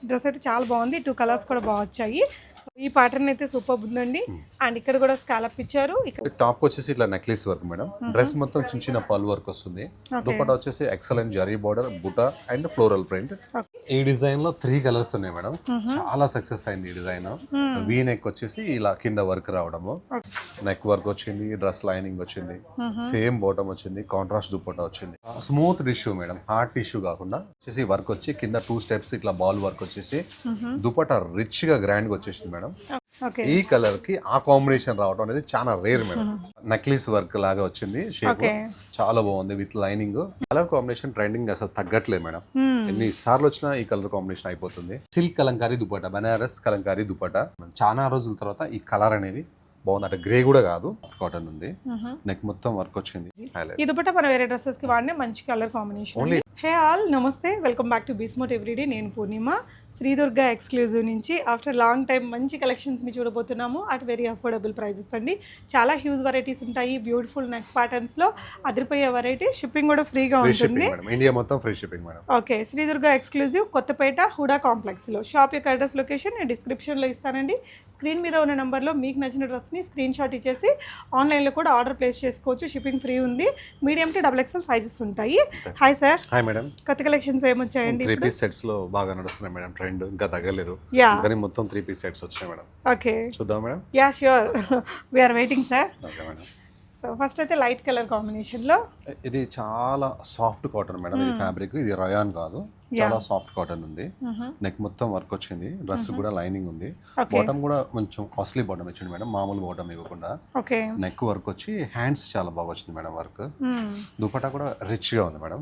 Dress అయితే చాలా బాగుంది. 2 కలర్స్ కూడా బాగా వచ్చాయి. సో ఈ ప్యాటర్న్ అయితే సూపర్ ఉందండి. అండ్ ఇక్కడ కూడా స్కాలప్ ఇచ్చారు. ఇక్కడ టాప్ వచ్చేసి ఇట్లా నెక్లెస్ వర్క్ మేడం. డ్రెస్ మొత్తం చిన్న చిన్న పల్ వర్క్ వస్తుంది. దుపట్టా వచ్చేసి excellent zari border, buta and floral print. ఈ డిజైన్ లో 3 కలర్స్ ఉన్నాయి మేడం. చాలా సక్సెస్ అయింది ఈ డిజైన్. వీ నెక్ వచ్చేసి ఇలా కింద వర్క్ రావడము, నెక్ వర్క్ వచ్చింది, డ్రెస్ లైనింగ్ వచ్చింది, సేమ్ బాటమ్ వచ్చింది, కాంట్రాస్ట్ దుపట్టా వచ్చింది. Smooth tissue madam, hard tissue కాకుండా వచ్చేసి వర్క్ వచ్చి కింద 2 స్టెప్స్ ఇట్లా బాల్ వర్క్ వచ్చేసి దుపట్టా రిచ్ గా గ్రాండ్ గా వచ్చేసింది మేడం. ఈ కలర్ కి ఆ కాంబినేషన్ రావడం అనేది చాలా రేర్ మేడం. నెక్లెస్ వర్క్ లాగా వచ్చింది, షేప్ చాలా బాగుంది with lining. Colour combination trending అసలు తగ్గట్లేదు మేడం. ఎన్ని సార్లు వచ్చినా ఈ కలర్ కాంబినేషన్ అయిపోతుంది. సిల్క్ కలంకారీ దుపట్టా, బనారస్ కలంకారీ దుపట్టా. చాలా రోజుల తర్వాత ఈ కలర్ అనేది బాగుంది. అంటే గ్రే కూడా కాదు, కాటన్ ఉంది. నెక్ మొత్తం వర్క్ వచ్చింది. ఈ దుపట్టా మన వేరే డ్రెస్సెస్ కి వాడిన మంచి colour combination. Hey all, namaste, welcome back to Bismot everyday. నేను పూర్ణిమ, శ్రీ దుర్గా ఎక్స్క్లూజివ్ నుంచి ఆఫ్టర్ లాంగ్ టైం మంచి కలెక్షన్స్ని చూడబోతున్నాము అట్ వెరీ అఫోర్డబుల్ ప్రైజెస్ అండి. చాలా హ్యూజ్ వెరైటీస్ ఉంటాయి. బ్యూటిఫుల్ నెక్ ప్యాటర్న్స్లో అదిరిపోయే వెరైటీ. షిప్పింగ్ కూడా ఫ్రీగా ఉంటుంది. ఇండియా మొత్తం free shipping madam. Okay, Sri Durga exclusive, Kothapet Huda కాంప్లెక్స్లో. షాప్ యొక్క అడ్రస్ లొకేషన్ నేను డిస్క్రిప్షన్లో ఇస్తానండి. స్క్రీన్ మీద ఉన్న నెంబర్లో మీకు నచ్చిన డ్రెస్ని స్క్రీన్ షాట్ ఇచ్చేసి ఆన్లైన్లో కూడా ఆర్డర్ ప్లేస్ చేసుకోవచ్చు. షిప్పింగ్ ఫ్రీ ఉంది. మీడియం టు XXL సైజెస్ ఉంటాయి. Hi sir. Hi madam. కొత్త కలెక్షన్స్ ఏమొచ్చాయండి? 3 పీస్ సెట్స్ లో బాగా నడుస్తున్నాయి మేడం. ట్రెండ్ ఇంకా తగ్గలేదు కానీ మొత్తం 3 పీస్ సెట్స్ వచ్చాయి మేడం. ఓకే, చూద్దాం madam. Yeah sure, we are waiting sir. Okay madam. So first అయితే లైట్ కలర్ కాంబినేషన్ లో ఇది చాలా సాఫ్ట్ కాటన్ మేడం. ఇది ఫ్యాబ్రిక్, ఇది రయాన్ కాదు, చాలా సాఫ్ట్ కాటన్ ఉంది. నెక్ మొత్తం వర్క్ వచ్చింది, డ్రెస్ కూడా లైనింగ్ ఉంది. బాటమ్ కూడా కొంచెం కాస్ట్లీ బాటమ్ ఇచ్చింది మేడం, మామూలు బాటమ్ ఇవ్వకుండా. నెక్ వర్క్ వచ్చి హ్యాండ్స్ చాలా బాగా వచ్చింది మేడం వర్క్. దుపట్టా కూడా రిచ్ గా ఉంది మేడం.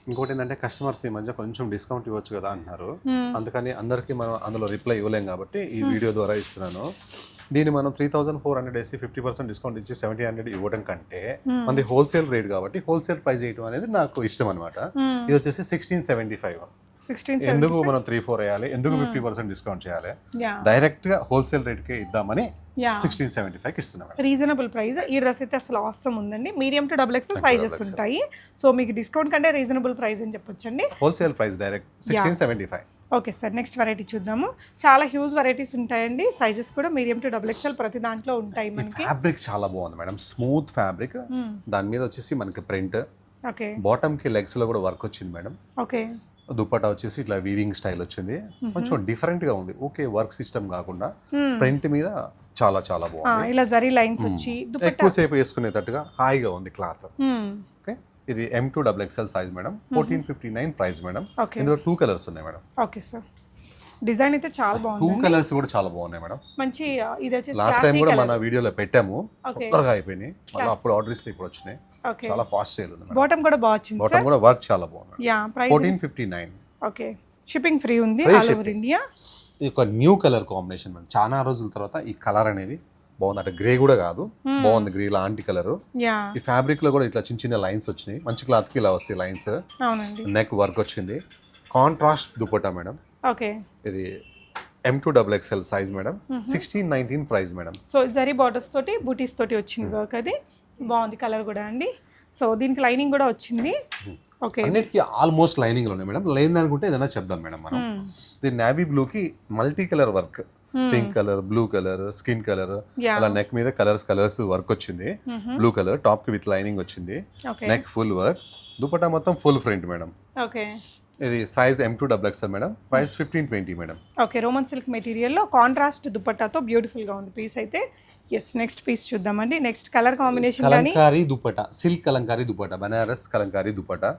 ఇంకోటి ఏంటంటే కస్టమర్స్ ఈ మధ్య కొంచెం డిస్కౌంట్ ఇవ్వచ్చు కదా అంటున్నారు. అందుకని అందరికి మనం అందులో రిప్లై ఇవ్వలేం కాబట్టి ఈ వీడియో ద్వారా ఇస్తున్నాను. దీన్ని మనం 3400 వేసి 50% డిస్కౌంట్ ఇచ్చి 1700 ఇవ్వడం కంటే మనది హోల్సేల్ రేట్ కాబట్టి హోల్సేల్ ప్రైస్ చేయడం అనేది నాకు ఇష్టం అనమాట. ఇది వచ్చేసి 1675. ఎందుకు మనం 3-4 వేయాలి, ఎందుకు 50% డిస్కౌంట్ చేయాలి? డైరెక్ట్ గా హోల్సేల్ రేట్ కే ఇద్దామని 1675 ఇస్తున్నాం. Reasonable price. ఈ డ్రెస్ అయితే అసలు ఆసమ్ ఉందండి. మీడియం టు XXL సైజెస్ ఉంటాయి. సో మీకు డిస్కౌంట్ కంటే రీజనబుల్ ప్రైస్ అని చెప్పొచ్చండి. Wholesale price direct 1675. Okay sir, next variety చూద్దాము. చాలా హ్యూజ్ వెరైటీస్ ఉంటాయండి. సైజెస్ కూడా మీడియం టు XXL ప్రతి దాంట్లో ఉంటాయి. మనకి ఫ్యాబ్రిక్ చాలా బాగుంది మేడం, స్మూత్ ఫ్యాబ్రిక్. దాని మీద వచ్చేసి మనకి ప్రింట్, ఓకే, బాటమ్ కి లెగ్స్ లో కూడా వర్క్ వచ్చింది మేడం. ఓకే, దుపట్టా వచ్చేసి ఇట్లా వీవింగ్ స్టైల్ వచ్చింది, కొంచెం డిఫరెంట్ గా ఉంది. ఓకే, వర్క్ సిస్టమ్ కాకుండా ప్రింట్ మీద చాలా చాలా బాగుంది. ఇలా జరీ లైన్స్ వచ్చి ఎక్కువసేపు వేసుకునేటట్టుగా హాయిగా ఉంది క్లాత్. ఓకే, ఇది M2 XXL size madam. 1459 price madam. ఇందులో 2 కలర్స్ ఉన్నాయి మేడం. ఓకే సార్, డిజైన్ అయితే చాలా బాగుంది. 2 కలర్స్ కూడా చాలా బాగున్నాయి మేడం. మంచి ఇది వచ్చేసి లాస్ట్ టైం కూడా మన వీడియోలో పెట్టాము, త్వరగా అయిపోయినాయి. మళ్ళీ అప్పుడు ఆర్డర్ ఇస్తే ఇప్పుడు వచ్చినాయి. చాలా ఫాస్ట్ సేల్ ఉంది. బాటమ్ కూడా బాగా వచ్చింది. బాటమ్ కూడా వర్క్ చాలా బాగుంది. Yeah, price 1459. Okay, shipping free ఉంది ఆల్ ఓవర్ ఇండియా. ఇది ఒక న్యూ కలర్ కాంబినేషన్ మేడం. చాలా రోజుల తర్వాత ఈ కలర్ అనేది బాగుంది. అంటే గ్రే కూడా కాదు, బాగుంది. గ్రే లాంటి కలర్. ఈ ఫ్యాబ్రిక్ లో కూడా ఇట్లా చిన్న చిన్న లైన్స్ వచ్చినాయి. మంచి క్లాత్ కి ఇలా వస్తాయి లైన్స్. నెక్ వర్క్ వచ్చింది, కాంట్రాస్ట్ దుపట్టా మేడం. ఓకే, ఇది M2 XXL size madam. 1619 price madam. So zari borders తోటి బూటీస్ తోటి వచ్చింది వర్క్. అది బాగుంది కలర్ కూడా అండి. సో దీనికి లైనింగ్ కూడా వచ్చింది. ఓకే, అన్నిటికీ ఆల్మోస్ట్ లైనింగ్ లో ఉన్నాయి మేడం. లేదనుకుంటే ఏదైనా చెప్దాం మేడం మనం. ఇది నేవీ బ్లూ కి multi colour work, pink colour, blue colour, skin colour, అలా నెక్ మీద కలర్స్ వర్క్ వచ్చింది. బ్లూ కలర్ టాప్ కి విత్ లైనింగ్ వచ్చింది. నెక్ ఫుల్ వర్క్, దుపట్టా మొత్తం ఫుల్ ప్రింట్ మేడం. ఓకే, ఇది size M2 XXL madam. Price 1520 madam. Okay, Roman silk మెటీరియల్లో contrast దుపట్టాతో beautiful గా ఉంది పీస్ అయితే. ఎస్, నెక్స్ట్ పీస్ చూద్దామండి. Next colour combination kalamkari dupatta, silk kalamkari dupatta, Banaras Kalamkari dupatta.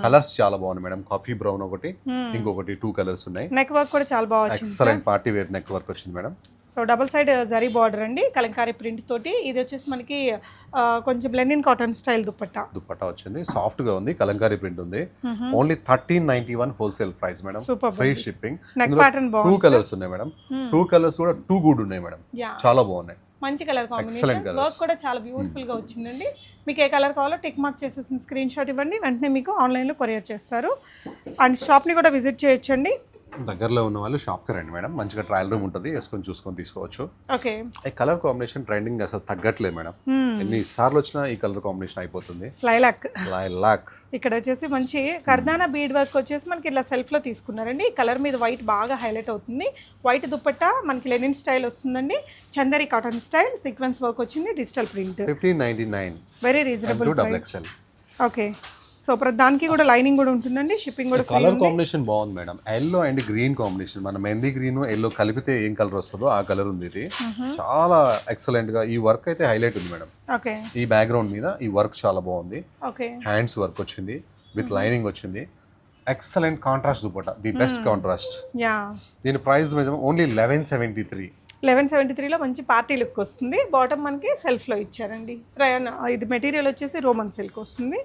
Colours చాలా బాగున్నాయి మేడం. కాఫీ బ్రౌన్ ఒకటి, ఇంకొకటి 2 కలర్స్ ఉన్నాయి. నెక్ వర్క్ కూడా చాలా బాగా వచ్చింది. Excellent party wear neck work వచ్చింది madam. So double side zari border అండి, కలంకారీ ప్రింట్ తోటి. ఇది వచ్చేసి మనకి కొంచెం లెనిన్ కాటన్ స్టైల్ దుపట్టా వచ్చింది. సాఫ్ట్ గా ఉంది, కలంకారీ ప్రింట్ ఉంది. Only 1391 wholesale price madam. Free shipping. 2 colours ఉన్నాయి మేడం. 2 కలర్స్ కూడా 2 గుడ్ ఉన్నాయి మేడం. చాలా బాగున్నాయి, మంచి కలర్ కాంబినేషన్. వర్క్ కూడా చాలా బ్యూటిఫుల్ గా వచ్చిందండి. మీకు ఏ కలర్ కావాలో టిక్ మార్క్ చేసేసి స్క్రీన్ షాట్ ఇవ్వండి, వెంటనే మీకు ఆన్లైన్లో కొరియర్ చేస్తారు. అండ్ షాప్ని కూడా విజిట్ చేయొచ్చండి. దగ్గరలో ఉన్న వాళ్ళు షాప్కి రండి మేడం, మంచిగా ట్రయల్ రూమ్ ఉంటుంది, వేసుకొని చూసుకొని తీసుకోవచ్చు. ఓకే. ఈ కలర్ కాంబినేషన్ ట్రెండింగ్ అసలు తగ్గట్లేదు మేడం, ఎన్నిసార్లు వచ్చినా ఈ కలర్ కాంబినేషన్ అయిపోతుంది. లైలాక్ ఇక్కడ వచ్చేసి మంచి కర్దానా బీడ్ వర్క్ వచ్చేసి మనకి ఇలా సెల్ఫ్ లో తీసుకున్నారండి. ఈ కలర్ మీద వైట్ బాగా హైలైట్ అవుతుంది. వైట్ దుపట్టా మనకి లెనిన్ స్టైల్ వస్తుందండి, Chanderi cotton style, sequence work వచ్చింది, digital print, 1599, very reasonable price. XL. Okay. So దానికి కూడా లైనింగ్ కూడా ఉంటుందండి, షిప్పింగ్ కూడా. కలర్ కాంబినేషన్ బాగుంది madam, yellow and green combination. మన మెహందీ గ్రీన్ ఎల్లో కలిపితే ఏం కలర్ వస్తుందో ఆ కలర్ ఉంది. ఇది చాలా ఎక్సలెంట్ గా ఈ వర్క్ అయితే హైలైట్ ఉంది మేడం. ఓకే. ఈ బ్యాక్గ్రౌండ్ మీద ఈ వర్క్ చాలా బాగుంది. ఓకే. హ్యాండ్స్ వర్క్ వచ్చింది విత్ లైనింగ్ వచ్చింది. Excellent contrast dupatta, the best contrast. Yeah. దీని ప్రైస్ మీద ఓన్లీ 1173. 1173లో మంచి పార్టీ లుక్ వస్తుంది. బాటమ్ మనకి సెల్ఫ్లో ఇచ్చారండి. రయాన్ ఇది మెటీరియల్ వచ్చేసి రోమన్ సిల్క్ వస్తుంది.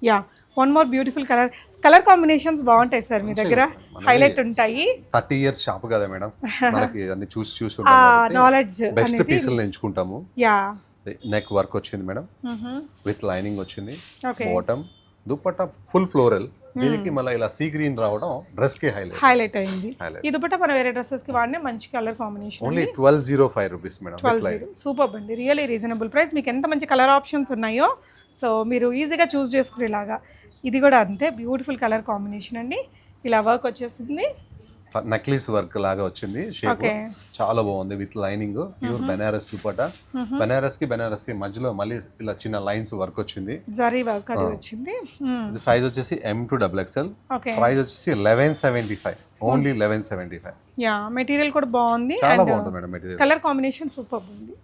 Yeah, one more beautiful colour combinations బాగుంటాయి సార్ మీ దగ్గర, హైలైట్ ఉంటాయి. 30 years షాప్ కదా మేడం, మనకి అన్ని చూసి నాలెడ్జ్ బెస్ట్ పీసులు ఎంచుకుంటాము. యా. నెక్ వర్క్ వచ్చింది మేడం, విత్ లైనింగ్ వచ్చింది. బాటమ్ దుపట్టా ఫుల్ ఫ్లోరల్, దీనికి మళ్ళీ ఇలా సీ గ్రీన్ రావడం డ్రెస్ కి హైలైట్ అయింది. ఈ దుపట్టా మన వేరే డ్రెస్సెస్ కి వాడినే మంచి colour combination. Only 1205 rupees madam. 12 super అండి, రియల్లీ రీజనబుల్ ప్రైస్. మీకు ఎంత మంచి కలర్ ఆప్షన్స్ ఉన్నాయో సో మీరు ఈజీగా చూస్ చేసుకునేలాగా. ఇది కూడా అంతే బ్యూటిఫుల్ కలర్ కాంబినేషన్ అండి. ఇలా వర్క్ వచ్చేసింది, నెక్లెస్ వర్క్ లాగా వచ్చింది, షేప్ చాలా బాగుంది with lining. Pure Banaras dupatta, Banaras కి మధ్యలో మళ్ళీ ఇలా చిన్న లైన్స్ వర్క్ వచ్చింది, జరీ వర్క్ అది వచ్చింది. సైజ్ వచ్చేసి M to XXL, ప్రైస్ వచ్చేసి 1175, ఓన్లీ 1175. యా, మెటీరియల్ కూడా బాగుంది, చాలా బాగుంది madam material. Colour combination super ఉంది.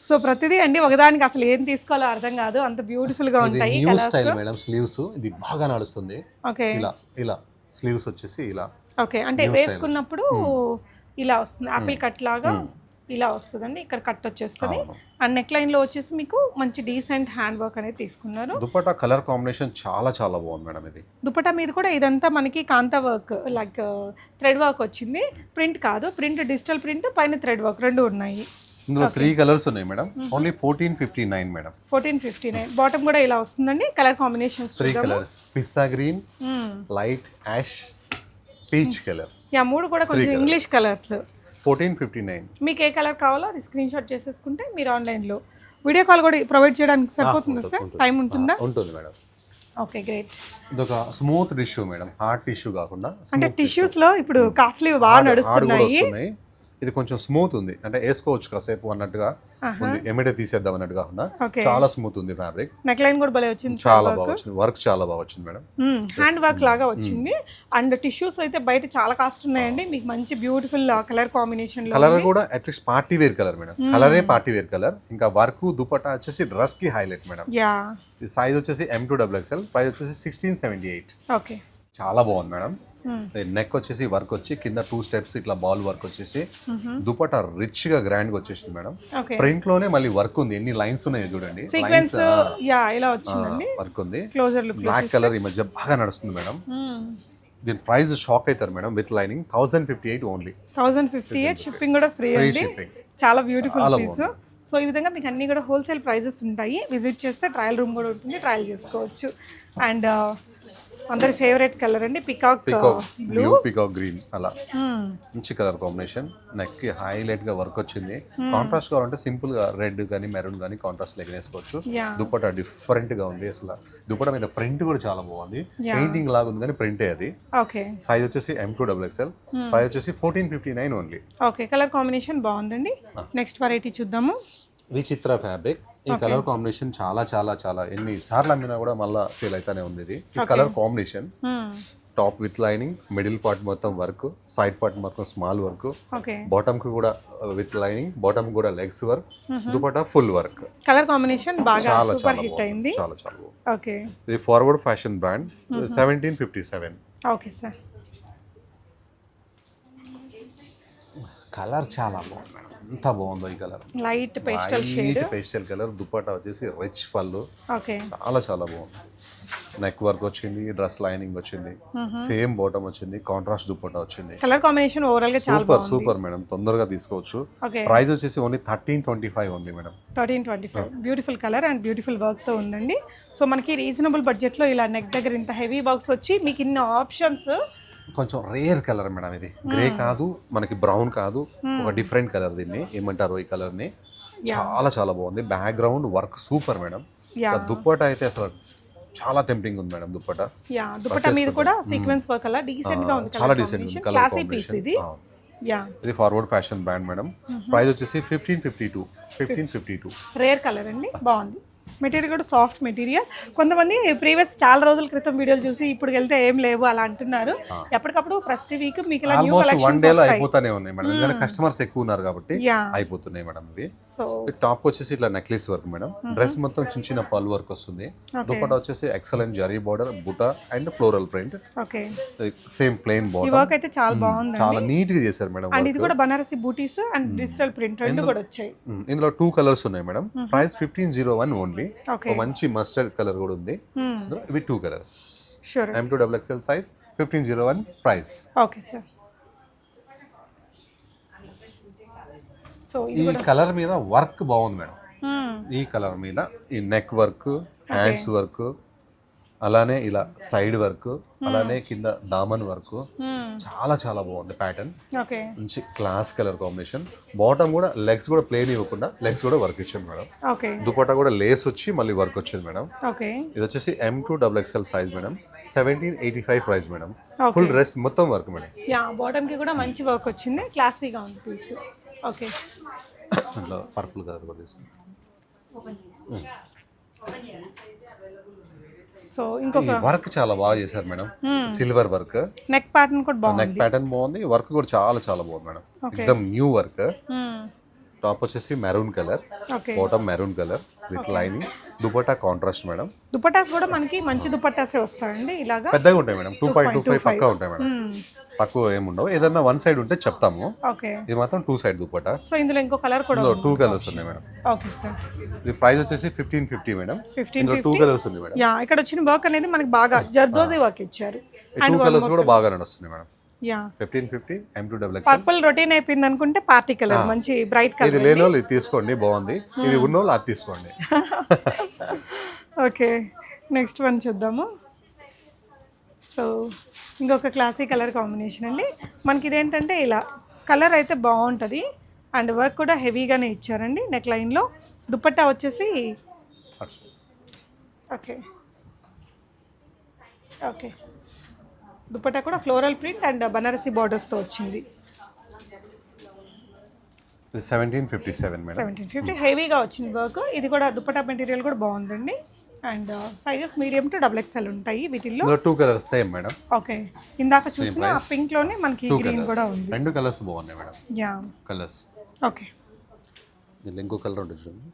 సో ప్రతిదీ అండి ఒకదానికి అసలు ఏం తీసుకోవాలో అర్థం కాదు, అంత బ్యూటిఫుల్ గా ఉంటాయి. న్యూ స్టైల్ మేడం, స్లీవ్స్ ఇది బాగా నడుస్తుంది. ఓకే. ఇలా స్లీవ్స్ వచ్చేసి ఇలా. ఓకే, అంటే వేసుకున్నప్పుడు ఇలా వస్తుంది, ఆపిల్ కట్ లాగా ఇలా వస్తుందండి. ఇక్కడ కట్ వచ్చేస్తుంది అండ్ నెక్ లైన్ లో వచ్చేసి మీకు మంచి డీసెంట్ హ్యాండ్ వర్క్ అనేది తీసుకున్నారు. దుపట్టా కలర్ కాంబినేషన్ చాలా చాలా బాగుంది మేడం. ఇది దుపట్టా మీద కూడా ఇదంతా మనకి కాంతా వర్క్ లైక్ థ్రెడ్ వర్క్ వచ్చింది, ప్రింట్ కాదు, ప్రింట్ డిజిటల్ ప్రింట్ పైన థ్రెడ్ వర్క్ రెండు ఉన్నాయి. ఇందులో 3 కలర్స్ ఉన్నాయి మేడం, ఓన్లీ 1459 మేడం. 1459. బాటమ్ కూడా ఇలా వస్తుందండి. Colour combinations 3 colours, pista green, light ash, peach colour. Yeah, మూడు కూడా కొంచెం ఇంగ్లీష్ కలర్స్. 1459. మీకు ఏ కలర్ కావాలో అది స్క్రీన్ షాట్ చేసేసుకుంటే మీరు ఆన్లైన్లో వీడియో కాల్ కూడా ప్రొవైడ్ చేయడానికి సరిపోతుందా సార్? టైం ఉంటుందా? ఉంటుంది మేడం. Okay, great. ఇదొక smooth tissue madam, hard tissue కాకుండా. అంటే టిష్యూస్ లో ఇప్పుడు కాస్ట్లీ బాగా నడుస్తున్నాయి. ఇది కొంచెం స్మూత్ ఉంది, అంటే వేసుకోవచ్చు కాసేపు అన్నట్టుగా ఉంది, ఎమిడే తీసేద్దాం అన్నట్టు కాకుండా చాలా స్మూత్ ఉంది ఫ్యాబ్రిక్. నెక్ లైన్ కూడా భలే వచ్చింది, చాలా బాగా వచ్చింది, వర్క్ చాలా బాగా వచ్చింది మేడం. హ్యాండ్ వర్క్ లాగా వచ్చింది. అండ్ టిష్యూస్ అయితే బయట చాలా కాస్ట్ ఉన్నాయండి, మీకు మంచి బ్యూటిఫుల్ కలర్ కాంబినేషన్ లో. కలర్ కూడా at least party wear colour madam, కలరే పార్టీ వేర్ కలర్. ఇంకా వర్క్ దుపట్టా వచ్చేసి డ్రెస్ కి హైలైట్ మేడం. యా, సైజ్ వచ్చేసి M to XXL, ప్రైస్ వచ్చేసి 1678. ఓకే, చాలా బాగుంది మేడం. నెక్ వచ్చేసి వర్క్ వచ్చి కింద 2 స్టెప్స్ ఇట్లా బాల్ వర్క్ వచ్చేసి దుపట్టా రిచ్ గా గ్రాండ్ గా వచ్చేసింది మేడం. ప్రింట్ లోనే మళ్ళీ వర్క్ ఉంది, ఎన్ని లైన్స్ ఉన్నాయో చూడండి, సీక్వెన్స్ యా ఇలా వచ్చిందండి, వర్క్ ఉంది. క్లోజర్ లుక్, బ్లాక్ కలర్ ఈ మధ్య బాగా నడుస్తుంది మేడం. దీని ప్రైస్ షాక్ అవుతారు madam, with lining 1058 only. 1058, shipping కూడా ఫ్రీ అండి. చాలా బ్యూటిఫుల్ పీస్. సో ఈ విధంగా మీకు అన్ని కూడా హోల్సేల్ ప్రైజెస్ ఉంటాయి. విజిట్ చేస్తే ట్రయల్ రూమ్ కూడా ఉంటుంది, ట్రయల్ చేసుకోవచ్చు. అండ్ అందరి ఫేవరెట్ కలర్ అండి పికాక్ బ్లూ, పికాక్ గ్రీన్, అలా మంచి కలర్ కాంబినేషన్. నెక్ కి హైలైట్ గా వర్క్ వచ్చింది. కాంట్రాస్ట్ కావాలంటే సింపుల్ గా రెడ్ గానీ మెరూన్ గానీ కాంట్రాస్ట్ లెగ్ వేసుకోవచ్చు. దుపట్టా డిఫరెంట్ గా ఉంది, అసలు దుపట్టా మీద ప్రింట్ కూడా చాలా బాగుంది, పెయింటింగ్ లాగా ఉంది కానీ ప్రింటే అది. ఓకే, సైజ్ వచ్చేసి M to XXL, ప్రైస్ వచ్చేసి 1459 ఓన్లీ. ఓకే, కలర్ కాంబినేషన్ బాగుందండి. నెక్స్ట్ వెరైటీ చూద్దాము. విచిత్ర ఫ్యాబ్రిక్. ఈ కలర్ కాంబినేషన్ చాలా చాలా చాలా ఎన్ని సార్లు అమ్మినా కూడా మళ్ళీ సేల్ అయితేనే ఉంది. ఇది ఈ colour combination top with lining, middle part మొత్తం వర్క్, సైడ్ పార్ట్ మొత్తం స్మాల్ వర్క్, బాటమ్ కి కూడా విత్ లైనింగ్, బాటమ్ కూడా legs work, dupatta full work. Colour combination బాగా సూపర్ హిట్ అయింది. చాలా చాలా. ఓకే, ఇది forward fashion brand, 1757. Okay sir, colour చాలా బాగుంది మేడం, ఎంత బాగుందో ఈ colour. Light pastel shade, pastel colour, dupatta వచ్చేసి రిచ్ పళ్ళు. ఓకే, చాలా చాలా బాగుంది. నెక్ వర్క్ వచ్చింది, డ్రెస్ లైనింగ్ వచ్చింది, సేమ్ బాటమ్ వచ్చింది, కాంట్రాస్ట్ దుపట్టా వచ్చింది. కలర్ కాంబినేషన్ ఓవరాల్ గా చాలా బాగుంది. సూపర్ మేడం, తొందరగా తీసుకోవచ్చు. ప్రైస్ వచ్చేసి only 1325 only madam. 1325. Beautiful colour and beautiful work తో ఉందండి. సో మనకి రీజనబుల్ బడ్జెట్ లో ఇలా నెక్ దగ్గర ఇంత హెవీ వర్క్స్ వచ్చి మీకు ఇన్ని ఆప్షన్స్ కొంచెం రేర్ కలర్ మేడం, ఇది గ్రే కాదు, మనకి బ్రౌన్ కాదు, ఒక డిఫరెంట్ కలర్. దీన్ని ఏమంటారు ఈ కలర్ ని? చాలా చాలా బాగుంది. Background work super madam. Dupatta అయితే అసలు చాలా టెంప్టింగ్ ఉంది మేడం. దుప్పట దుపట్టా మీద కూడా సీక్వెన్స్ వర్క్ అలా డీసెంట్ గా ఉంది. చాలా డీసెంట్ కలర్ క్లాసీ పీస్ ఇది. ఇది forward fashion brand madam. Price వచ్చేసి 1552. రేర్ కలర్ అండి, బాగుంది. మెటీరియల్ కూడా సాఫ్ట్ మెటీరియల్. కొంతమంది ప్రీవియస్ చాలా రోజుల క్రితం వీడియోలు చూసి ఇప్పుడు వెళ్తే ఏం లేవు అలా అంటున్నారు. ఎప్పటికప్పుడు ప్రతి వీక్ మీకు ఇలా new almost one collections day లో అయిపోతానే ఉన్నాయి మేడం, ఎందుకంటే కస్టమర్స్ ఎక్కువ ఉన్నారు కాబట్టి అయిపోతున్నాయి మేడం. ఇవి సో టాప్ వచ్చేసి ఇట్లా నెక్లెస్ వర్క్ మేడం. డ్రెస్ మొత్తం చిన్న చిన్న పల్ వర్క్ వస్తుంది. దుపట్టా వచ్చేసి excellent zari border, buta and floral print. Okay, same plain ఈ బార్డర్. వర్క్ అయితే చాలా బాగుంది. చాలా నీట్ గా చేశారు మేడం. అండ్ ఇది కూడా బనారసి బూటీస్ అండ్ డిజిటల్ ప్రింట్ రెండు కూడా వచ్చాయి. ఇందులో 2 కలర్స్ ఉన్నాయి మేడం. Price 1501 only. ఓకే, మంచి మస్టర్డ్ కలర్ కూడా ఉంది. ఇవి 2 colours. Sure. M2XXL size 1501 price. Okay sir. So ఈ కలర్ మీద వర్క్ బాగుంది మేడం. ఈ కలర్ మీద ఈ నెక్ వర్క్, హ్యాండ్స్ వర్క్, అలానే ఇలా సైడ్ వర్క్, అలానే కింద దామన్ వర్క్, చాలా చాలా బాగుంది ప్యాటర్న్. ఓకే, మంచి క్లాస్ కలర్ కాంబినేషన్. బాటమ్ కూడా లెగ్స్ కూడా ప్లేన్ ఇవ్వకుండా లెగ్స్ కూడా వర్క్ ఇచ్చాను మేడం. ఓకే, దుపట్టా కూడా లేస్ వచ్చి మళ్ళీ వర్క్ వచ్చింది మేడం. ఓకే, ఇది వచ్చేసి M2XXL size madam. 1785 price madam. Full dress మొత్తం వర్క్ మేడం. బాటమ్ కి కూడా మంచి వర్క్ వచ్చింది, క్లాసీగా ఉంది పీస్. ఓకే, ఇట్లా పర్పుల్ కలర్ కూడా తీసుకుంటాం. సో ఇంకొక వర్క్ చాలా బాగా చేశారు madam. Silver work, neck pattern కూడా బాగుంది. నెక్ ప్యాటర్న్ బాగుంది. వర్క్ కూడా చాలా చాలా బాగుంది మేడం. ఎక్దమ్ న్యూ వర్క్. టాప్ వచ్చేసి maroon colour, okay, bottom maroon colour with lining. Dupatta contrast madam. Dupattas కూడా మనకి మంచి దుపట్టాసే వస్తాయండి, ఇలాగా పెద్దగా ఉంటాయి మేడం. 2.25 పక్కా ఉంటాయి మేడం. తక్కువ ఏముండవు. ఏదన్నా 1 సైడ్ ఉంటే చెప్తాము. ఓకే, ఇది మాత్రం 2 సైడ్ దుపట్టా. సో ఇందులో ఇంకో కలర్ కూడా ఉంది. 2 కలర్స్ ఉన్నాయి మేడం. Okay sir. ఇది ప్రైస్ వచ్చేసి 1550 మేడం. 1550. 2 కలర్స్ ఉన్నాయి మేడం. ఇక్కడ వచ్చిన వర్క్ అనేది మనకి బాగా జర్దోజీ వర్క్ ఇచ్చారు. 2 కలర్స్ కూడా బాగా నడుస్తున్నాయి మేడం. 1550 M2XXL. పర్పుల్ రొటీన్ అయిపోయింది అనుకుంటే పార్టీ కలర్, మంచి బ్రైట్ కలర్. ఇది లేని వాళ్ళు ఇది తీసుకోండి, బాగుంది. ఇది ఉన్న వాళ్ళు అది తీసుకోండి. ఓకే, నెక్స్ట్ వన్ చూద్దాము. సో ఇంకొక క్లాసీ కలర్ కాంబినేషన్ అండి. మనకి ఇదేంటంటే ఇలా కలర్ అయితే బాగుంటుంది అండ్ వర్క్ కూడా హెవీగానే ఇచ్చారండి. నెక్ లైన్లో దుపట్టా వచ్చేసి ఓకే, ఓకే, దుపట్టా కూడా ఫ్లోరల్ ప్రింట్ అండ్ బనారసి బార్డర్స్తో వచ్చింది. 1757 మేడం. 1750 హెవీగా వచ్చింది వర్క్. ఇది కూడా దుపట్టా మెటీరియల్ కూడా బాగుందండి. And sizes medium to XXL ఉంటాయి వీటిల్లో. 2 కలర్స్ సేమ్ మేడం. ఓకే, ఇందాక చూసిన ఆ పింక్ లోనే మనకి గ్రీన్ కూడా ఉంది. 2 కలర్స్ బాగున్నాయి మేడం. Yeah, colours. ఓకే, దీనిలో ఇంకో కలర్ ఉంటుంది చూడండి.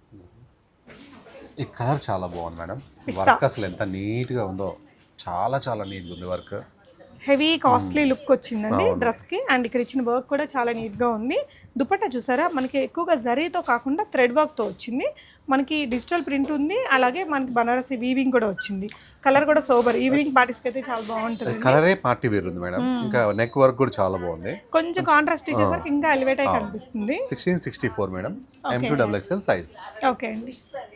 ఈ కలర్ చాలా బాగుంది మేడం. వర్క్ అసలు ఎంత నీట్ గా ఉందో, చాలా చాలా నీట్ గా ఉంది వర్క్. హెవీ కాస్ట్లీ లుక్ వచ్చిందండి డ్రెస్కి. అండ్ ఇక్కడ ఇచ్చిన వర్క్ కూడా చాలా నీట్గా ఉంది. దుపట్టా చూసారా, మనకి ఎక్కువగా జరీతో కాకుండా థ్రెడ్ వర్క్తో వచ్చింది. మనకి డిజిటల్ ప్రింట్ ఉంది, అలాగే మనకి బనారసి వీవింగ్ కూడా వచ్చింది. కలర్ కూడా సోబర్, ఈవినింగ్ పార్టీస్కి అయితే చాలా బాగుంటుంది. కలరే పార్టీ వేర్ ఉంది మేడం. ఇంకా నెక్ వర్క్ కూడా చాలా బాగుంది. కొంచెం కాంట్రాస్ట్ ఇచ్చేసరికి ఇంకా ఎలివేట్ అయి కనిపిస్తుంది. 1664 మేడం. M2XXL size. ఓకే అండి,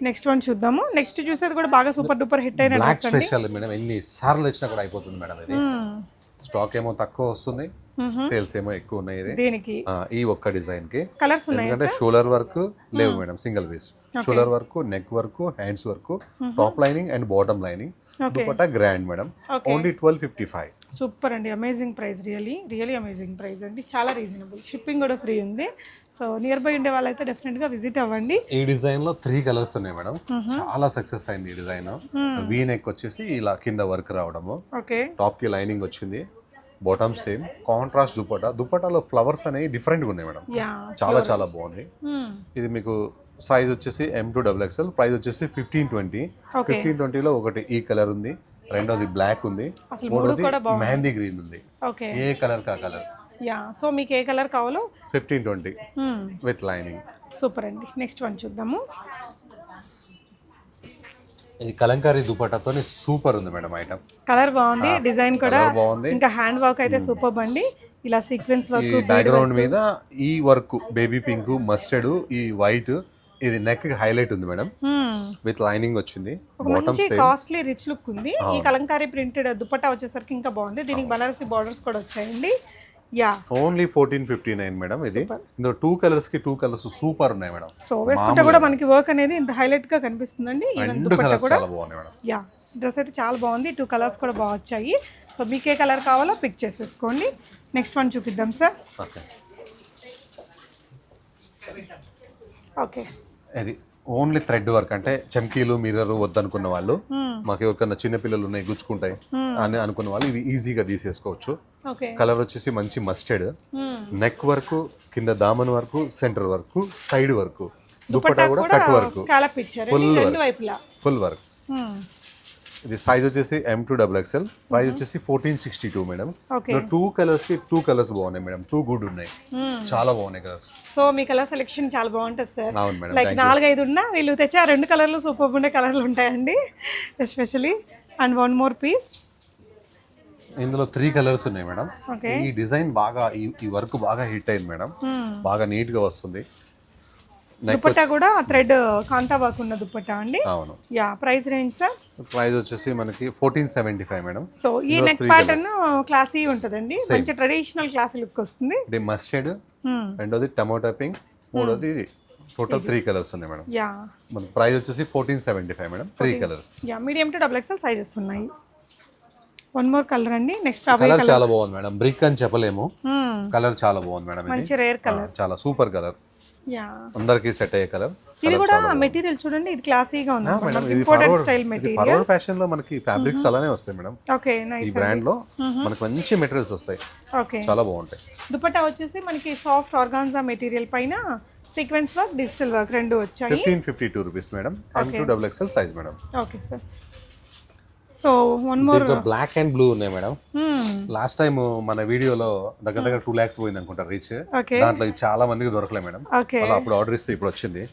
నెక్స్ట్ వన్ చూద్దాము. నెక్స్ట్ చూసేది కూడా బాగా సూపర్ డూపర్ హిట్ అయిన బ్లాక్ స్పెషల్ మేడం. ఎన్ని సార్లు వచ్చినా కూడా అయిపోతుంది మేడం. ఇది స్టాక్ ఏమో తక్కువ వస్తుంది, సేల్స్ ఏమో ఎక్కువ ఉన్నాయి. దీనికి ఈ ఒక్క డిజైన్ కి కలర్స్ ఉన్నాయి. ఎందుకంటే షోల్డర్ వర్క్ లేవు madam, single piece. Shoulder work, neck work, hands work, top lining and bottom lining. Dupatta grand madam. Only 1255. Super అండి, amazing price. Really amazing price అండి, చాలా రీజనబుల్. షిప్పింగ్ కూడా ఫ్రీ ఉంది. సో నియర్ బై ఉండే వాళ్ళైతే definite గా visit అవ్వండి. ఈ డిజైన్ లో 3 కలర్స్ ఉన్నాయి మేడం. చాలా సక్సెస్ అయింది ఈ డిజైన్. వీ నెక్ వచ్చేసి ఇలా కింద వర్క్ రావడము, ఓకే, టాప్ కి లైనింగ్ వచ్చింది, బాటమ్ సేమ్, కాంట్రాస్ట్ దుపట్టా. దుపట్టాలో ఫ్లవర్స్ అనేవి డిఫరెంట్ గా ఉన్నాయి మేడం. చాలా చాలా బాగుంది. ఇది మీకు సైజ్ వచ్చేసి M2XXL. ప్రైస్ వచ్చేసి 1520. 1520లో ఒకటి ఈ కలర్ ఉంది, రెండోది బ్లాక్ ఉంది, మూడోది మెహందీ గ్రీన్ ఉంది. ఏ కలర్ కా కలర్. సో మీకు ఏ కలర్ కావాలో 1520 విత్ లైనింగ్. సూపర్ అండి, నెక్స్ట్ వన్ చూద్దాము. ఇది కలంకారీ దుపట్టాతో సూపర్ ఉంది మేడం ఐటమ్. కలర్ బాగుంది, డిజైన్ కూడా బాగుంది. ఇంకా హ్యాండ్ వర్క్ అయితే సూపర్ అండి. ఇలా సీక్వెన్స్ వర్క్, బ్యాక్గ్రౌండ్ మీద ఈ వర్క్ బేబీ పింక్, మస్టర్డ్, ఈ వైట్ ఇది నెక్ హైలైట్ ఉంది మేడం, విత్ లైనింగ్ వచ్చింది. ఒక మంచి కాస్ట్లీ రిచ్ లుక్ ఉంది. ఈ కలంకారీ ప్రింటెడ్ దుపట్టా వచ్చేసరికి ఇంకా బాగుంది. దీనికి బనారసి బార్డర్స్ కూడా వచ్చాయండి. Yeah, only 1459 madam. ఇది ఇందులో 2 కలర్స్ కి 2 కలర్స్ సూపర్ ఉన్నాయి మేడం. సో వేసుకుంటే కూడా మనకి వర్క్ అనేది ఇంత హైలైట్ గా కనిపిస్తుందండి. ఈవెన్ దుపట్టా కూడా చాలా బాగున్నాయి మేడం. యా, డ్రెస్ అయితే చాలా బాగుంది. 2 కలర్స్ కూడా బాగా వచ్చాయి. సో మీకు ఏ కలర్ కావాలో పిక్ చేసేసుకోండి. నెక్స్ట్ వన్ చూపిద్దాం సార్. ఓకే, ఇది ఓన్లీ థ్రెడ్ వర్క్, అంటే చమ్కీలు మిర్రర్ వద్దనుకున్న వాళ్ళు, మాకు ఎవరికన్నా చిన్న పిల్లలు ఉన్నాయి గుచ్చుకుంటాయి అని అనుకున్న వాళ్ళు ఇవి ఈజీగా తీసేసుకోవచ్చు. ఓకే, కలర్ వచ్చేసి మంచి మస్టర్డ్, నెక్ వర్క్, కింద దామన్ work, centre work, side work, dupatta కూడా కట్ వర్క్, స్కాలప్ ఇచ్చారు రెండు వైపులా, ఫుల్ వర్క్. ఇది సైజ్ వచ్చేసి M2XXL, ప్రైస్ వచ్చేసి 1462 మేడం. 2 కలర్స్ కి 2 కలర్స్ బాగున్నాయి మేడం, 2 గుడ్ ఉన్నాయి, చాలా బాగున్నాయి కలర్స్. సో మీ కలర్ సెలెక్షన్ చాలా బాగుంటుంది సార్. అవును మేడం, లైక్ 4-5 ఉన్నా వీళ్ళు తెచ్చి ఆ 2 కలర్లు సూపర్ ఉండే కలర్లు ఉంటాయండి especially. And one more piece, ఇందులో 3 కలర్స్ ఉన్నాయి మేడం. ఈ డిజైన్ బాగా ఈ వర్క్ బాగా హిట్ అయింది మేడం, బాగా నీట్ గా వస్తుంది. దుపట్టా కూడా థ్రెడ్ కాంతా వర్క్ ఉన్న దుపట్టా అండి. అవును. Yeah, price range sir? Price వచ్చేసి మనకి 1475 మేడం. సో ఈ నెక్ ప్యాటర్న్ క్లాసీ ఉంటదండి, మంచి ట్రెడిషనల్ క్లాసీ లుక్ వస్తుంది. ఇది మస్టర్డ్, రెండోది టమోటా పింక్, మూడోది ఇది. టోటల్ 3 కలర్స్ ఉన్నాయి మేడం. యా, మన ప్రైస్ వచ్చేసి 1475 madam. 3 colours. Yeah, medium to XXL sizes ఉన్నాయి. వన్ మోర్ కలర్ అండి. నెక్స్ట్ కలర్ చాలా బాగుంది మేడం, బ్రిక్ అని చెప్పలేము, కలర్ చాలా బాగుంది మేడం. మంచి రేర్ కలర్, చాలా సూపర్ కలర్, యా, అందరికి సెట్ అయ్యే కలర్. ఇది కూడా మెటీరియల్ చూడండి, ఇది క్లాసీగా ఉంది. Imported style material. Forward fashion లో మనకి ఫ్యాబ్రిక్స్ అలానే వస్తాయి మేడం. Okay, nice. ఈ బ్రాండ్ లో మనకి మంచి మెటీరియల్స్ వస్తాయి, ఓకే, చాలా బాగుంటాయి. దుపట్టా వచ్చేసి మనకి సాఫ్ట్ ఆర్గాన్జా మెటీరియల్ పైన సీక్వెన్స్ వర్క్, డిజిటల్ వర్క్ రెండు వచ్చాయి. 1552 rupees madam. M2XXL size madam. Okay sir. So one more, black and blue ఉన్నాయి మేడం. లాస్ట్ టైం మన వీడియోలో దగ్గర 2 lakhs పోయింది అనుకుంటా రీచ్. దాంట్లో చాలా మందికి దొరకలే మేడం, అప్పుడు ఆర్డర్ ఇస్తే ఇప్పుడు వచ్చింది.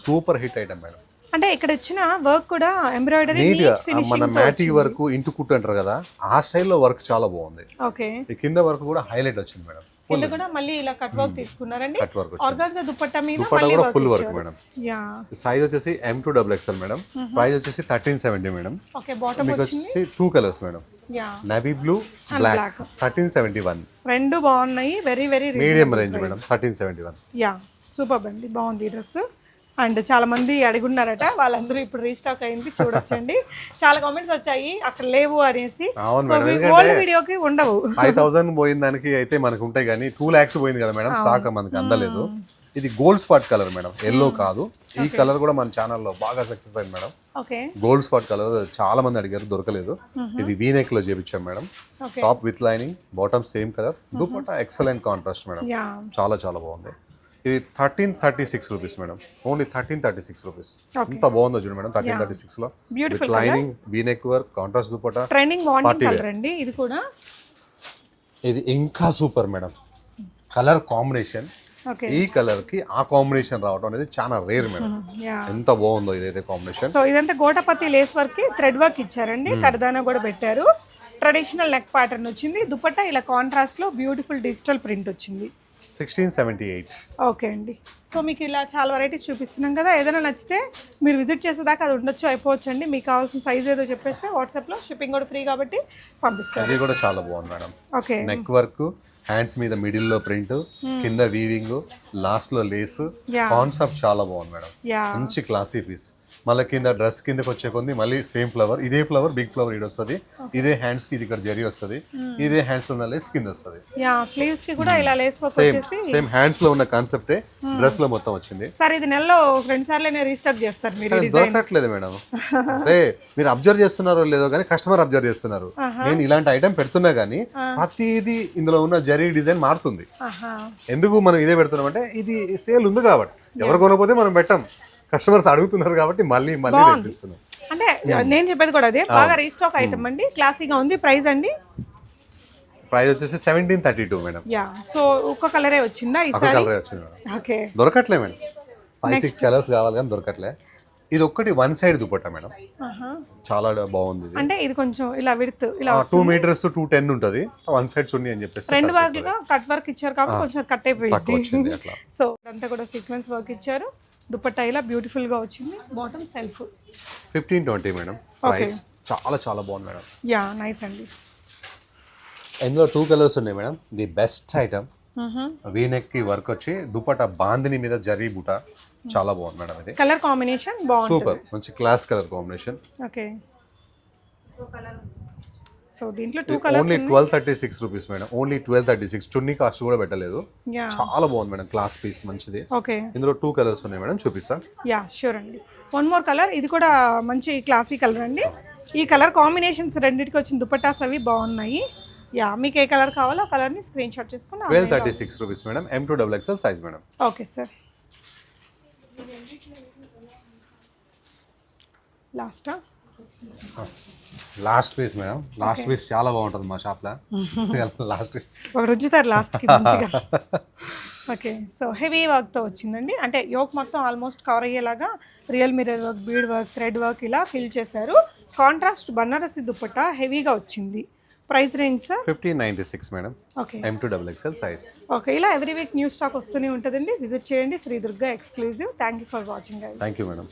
Super hit item madam. అంటే ఇక్కడ వచ్చిన వర్క్ కూడా ఎంబ్రాయిడరీ నీట్ గా, మన మ్యాటీ వర్క్, ఇంటు కుట్టు అంటారు కదా, ఆ స్టైల్లో వర్క్ చాలా బాగుంది. ఓకే, ఈ కింద వర్క్ కూడా హైలైట్ వచ్చింది మేడం. కింద కూడా మళ్ళీ ఇలా కట్ వర్క్ తీసుకున్నారండి. కట్ వర్క్ ఆర్గాన్జా దుపట్టా మీద దుపట్టా మళ్ళీ కూడా full work madam. Yeah, size వచ్చేసి M2XXL మేడం. ప్రైస్ వచ్చేసి 1370 మేడం. ఓకే, బాటమ్ మీకు వచ్చేసి 2 colours madam, yeah, navy blue, black. 1371. రెండు బాగున్నాయి, very very medium range madam. 1371. Yeah, super అండి, బాగుంది ఈ డ్రెస్. అండ్ చాలా మంది అడుగున్నారట, వాళ్ళందరూ ఇప్పుడు రీస్టాక్ అయింది, చూడొచ్చండి. చాలా కామెంట్స్ వచ్చాయి అక్కడ లేవు అనేసి. ఓల్డ్ వీడియోకి ఉండవు. 5000 పోయిన దానికి అయితే మనకు ఉంటాయి, కానీ 2 lakhs పోయింది కదా మేడం, స్టాక్ మనకి అందలేదు. ఇది gold spot colour madam, yellow కాదు. ఈ కలర్ కూడా మన ఛానల్లో బాగా సక్సెస్ అయింది madam. Okay, gold spot colour చాలా మంది అడిగారు, దొరకలేదు. ఇది వీనెక్ లో చేపించాం madam. Top with lining, bottom same colour, dupatta excellent contrast madam, చాలా చాలా బాగుంది. ఇది 1336 రూపీస్ మేడం. Only 1336 rupees. ఎంత బాగుందో చూడండి మేడం, 1336 లో with lining, V-neck work, contrast dupatta, trending warning colour అండి ఇది కూడా. ఇది ఇంకా సూపర్ మేడం, కలర్ కాంబినేషన్. ఈ కలర్ కి ఆ కాంబినేషన్ రావడం అనేది చాలా రేర్ మేడం. ఎంత బాగుందో ఇదైతే కాంబినేషన్. సో ఇదంతా గోటపత్తి లేస్ వర్క్ కి థ్రెడ్ వర్క్ ఇచ్చారండి, కర్దానా కూడా పెట్టారు. ట్రెడిషనల్ నెక్ ప్యాటర్న్ వచ్చింది. దుపట్టా ఇలా కాంట్రాస్ట్ లో బ్యూటిఫుల్ డిజిటల్ ప్రింట్ వచ్చింది. 1678. ఓకే అండి. సో మీకు ఇలా చాలా వెరైటీస్ చూపిస్తున్నాం కదా, ఏదైనా నచ్చితే మీరు విజిట్ చేసేదాకా అది ఉండొచ్చు, అయిపోవచ్చు అండి. మీకు కావాల్సిన సైజ్ ఏదో చెప్పేస్తే వాట్సాప్లో, షిప్పింగ్ కూడా ఫ్రీ కాబట్టి పంపిస్తారు. అది కూడా చాలా బాగుంది madam. Okay, neck work, hands మీద మిడిల్ లో ప్రింట్, కింద వీవింగ్, లాస్ట్ లో లేస్, కాన్సెప్ట్ చాలా బాగుంది మేడం. మంచి క్లాసీ పీస్. మళ్ళీ కింద డ్రెస్ కిందకి వచ్చే కొంది మళ్ళీ సేమ్ ఫ్లవర్, ఇదే ఫ్లవర్, బిగ్ ఫ్లవర్ ఇది వస్తుంది. ఇదే హ్యాండ్స్ కి ఇది ఇక్కడ జరీ వస్తుంది, ఇదే హ్యాండ్స్ లో ఉన్న లేస్ కింద వస్తుంది. స్లీవ్స్ కి కూడా ఇలా లేస్ వర్క్ వచ్చేసి సేమ్ హ్యాండ్స్ లో ఉన్న కాన్సెప్టే డ్రెస్ లో మొత్తం వచ్చింది. సార్ ఇది నెలలో 2 సార్లు రీస్టాక్ చేస్తారు మీరు? దొరకట్లేదు మేడం. అంటే మీరు అబ్జర్వ్ చేస్తున్నారో లేదో కానీ కస్టమర్ అబ్జర్వ్ చేస్తున్నారు. నేను ఇలాంటి ఐటమ్ పెడుతున్నా కానీ ప్రతిది ఇందులో ఉన్న జరీ డిజైన్ మారుతుంది. ఎందుకు మనం ఇదే పెడుతున్నాం అంటే ఇది సేల్ ఉంది కాబట్టి, ఎవరు కొనకపోతే మనం పెట్టాం, కస్టమర్స్ అడుగుతున్నారు కాబట్టి మళ్ళీ తెప్పిస్తున్నాం. అంటే నేను చెప్పేది కూడా అదే, బాగా రీస్టాక్ ఐటమ్ అండి, క్లాసీగా ఉంది. ప్రైస్ అండి? ప్రైస్ వచ్చేసి 1732 మేడం. యా, సో ఒక్క కలరే వచ్చిందా ఈ సారీ? కలరే వచ్చింది మేడం. ఓకే, దొరకట్లే మేడం, 5-6 కలర్స్ కావాలి కానీ దొరకట్లే. ఇది ఒక్కటి 1 సైడ్ దుపట్టా మేడం, చాలా బాగుంది. అంటే ఇది కొంచెం ఇలా విడ్త్ ఇలా 2 మీటర్స్ 210 ఉంటది, 1 సైడ్ చున్నీ అని చెప్పేసి రెండు వర్క్ గా కట్ వర్క్ ఇచ్చారు కాబట్టి కొంచెం కట్ అయిపోయింది. సో అంతా కూడా సీక్వెన్స్ వర్క్ ఇచ్చారు, దుపట్టా ఇలా బ్యూటిఫుల్గా వచ్చింది, బాటమ్ సెల్ఫ్. 1520 madam price. చాలా చాలా బాగుంది మేడం. యా నైస్ అండి. ఇందులో 2 కలర్స్ ఉన్నాయి madam. The best item. V-neck కి వర్క్ వచ్చి దుపట్టా బాందిని మీద జరీ బుటా, చాలా బాగుంది మేడం. ఇది కలర్ కాంబినేషన్ బాగుంది, సూపర్, మంచి class colour combination. Okay. So దీంట్లో 2 colours only 1236 rupees madam. Only 1236. చున్నీ కాస్ట్ కూడా పెట్టలేదు. యా చాలా బాగుంది మేడం, క్లాస్ పీస్ మంచిది. ఓకే. ఇందులో 2 కలర్స్ ఉన్నాయి మేడం, చూపిస్తా. యా షూర్ అండి. వన్ మోర్ కలర్, ఇది కూడా మంచి క్లాసీ కలర్ అండి. ఈ కలర్ కాంబినేషన్స్ రెండింటికి వచ్చిన దుపట్టాస్ అవి బాగున్నాయి. యా మీకు ఏ కలర్ కావాలో ఆ కలర్ని స్క్రీన్ షాట్ చేసుకుని 1236 rupees madam. M2XXL size madam. Okay sir. Last piece madam. Last piece చాలా బాగుంటుంది మా షాప్లో. లాస్ట్ రుచితారు లాస్ట్కి మంచిగా. ఓకే. సో హెవీ వర్క్తో వచ్చిందండి, అంటే యోక్ మొత్తం ఆల్మోస్ట్ కవర్ అయ్యేలాగా real mirror work, bead work, thread work ఇలా ఫిల్ చేశారు. కాంట్రాస్ట్ బనారసి దుపట్టా హెవీగా వచ్చింది. Price range sir 1596 madam. Okay. M2XXL size. Okay. ఇలా ఎవ్రీ వీక్ న్యూ స్టాక్ వస్తూనే ఉంటుందండి. విజిట్ చేయండి Shri Durga exclusive. Thank you for watching. Thank you madam.